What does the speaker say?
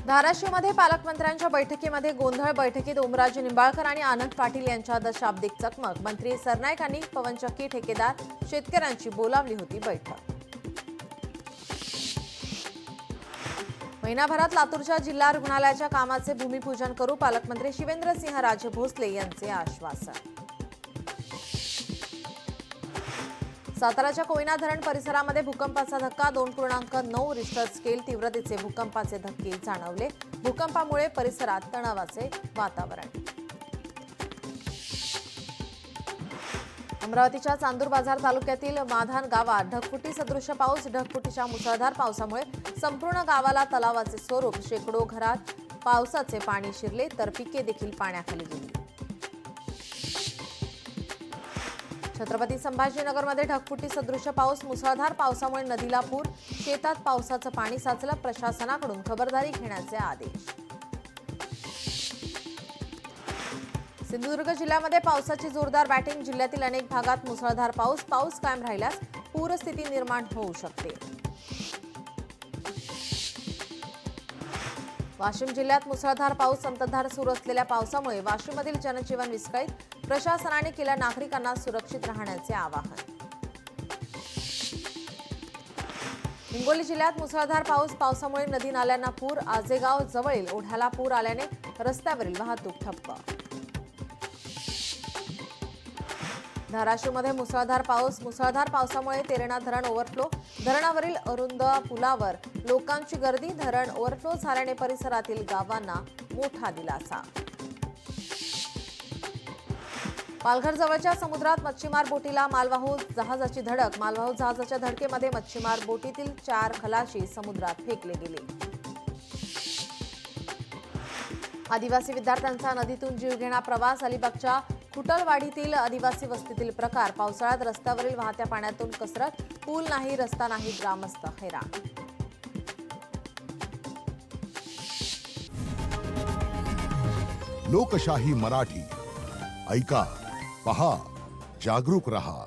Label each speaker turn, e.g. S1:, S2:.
S1: धाराशिवमध्ये पालकमंत्र्यांच्या बैठकीमध्ये गोंधळ। बैठकीत ओमराजे निंबाळकर आणि आनंद पाटील यांच्यात शाब्दिक चकमक। मंत्री सरनाईक आणि पवनचक्की ठेकेदार शेतकऱ्यांची बोलावली होती बैठक। महिनाभरात लातूरच्या जिल्हा रुग्णालयाच्या कामाचे भूमिपूजन करू, पालकमंत्री शिवेंद्रसिंहराजे भोसले यांचे आश्वासन। साताराच्या कोयना धरण परिसरामध्ये भूकंपाचा धक्का। 2.9 रिश्टर स्केल तीव्रतेचे भूकंपाचे धक्के जाणवले। भूकंपामुळे परिसरात तणावाचे वातावरण। अमरावतीच्या चांदूर बाजार तालुक्यातील माधान गावात ढगफुटी सदृश पाऊस। ढगफुटीच्या मुसळधार पावसामुळे संपूर्ण गावाला तलावाचे स्वरूप। शेकडो घरात पावसाचे पाणी शिरले तर पिके देखील पाण्याखाली गेली। छत्रपती संभाजीनगरमध्ये ढगफुटी सदृश पाऊस। मुसळधार पावसामुळे नदीला पूर। शेतात पावसाचं पाणी साचलं। प्रशासनाकडून खबरदारी घेण्याचे आदेश। सिंधुदुर्ग जिल्ह्यामध्ये पावसाची जोरदार बॅटिंग। जिल्ह्यातील अनेक भागात मुसळधार पाऊस। पाऊस कायम राहिल्यास पूरस्थिती निर्माण होऊ शकते। वाशिम जिल्ह्यात मुसळधार पाऊस। संततधार सुरू असलेल्या पावसामुळे वाशिममधील जनजीवन विस्कळीत। प्रशासनाने केलं नागरिकांना सुरक्षित राहण्याचे आवाहन। हिंगोली जिल्ह्यात मुसळधार पाऊस। पावसामुळे नदी नाल्यांना पूर। आजेगाव जवळील ओढ्याला पूर आल्याने रस्त्यावरील वाहतूक ठप्प। धाराशिवमध्ये मुसळधार पाऊस। मुसळधार पावसामुळे तेरणा धरण ओव्हरफ्लो। धरणावरील अरुंद पुलावर लोकांची गर्दी। धरण ओव्हरफ्लो झाल्याने परिसरातील गावांना मोठा दिलासा। पालघर जवळच्या समुद्रात मच्छीमार बोटीला मालवाहू जहाजाची धडक। मालवाहू जहाजाच्या धडकेमध्ये मच्छीमार बोटीतील 4 खलाशी समुद्रात फेकले गेले। आदिवासी विद्यार्थ्यांचा नदीतून जीवघेणा प्रवास। अलिबागच्या खुटलवाडीतील आदिवासी वस्तीतील प्रकार। पावसाळ्यात रस्त्यावरील वाहत्या पाण्यातून कसरत। पूल नाही, रस्ता नाही, ग्रामस्थ हैराण।
S2: लोकशाही मराठी ऐका, पहा, जागरूक रहा।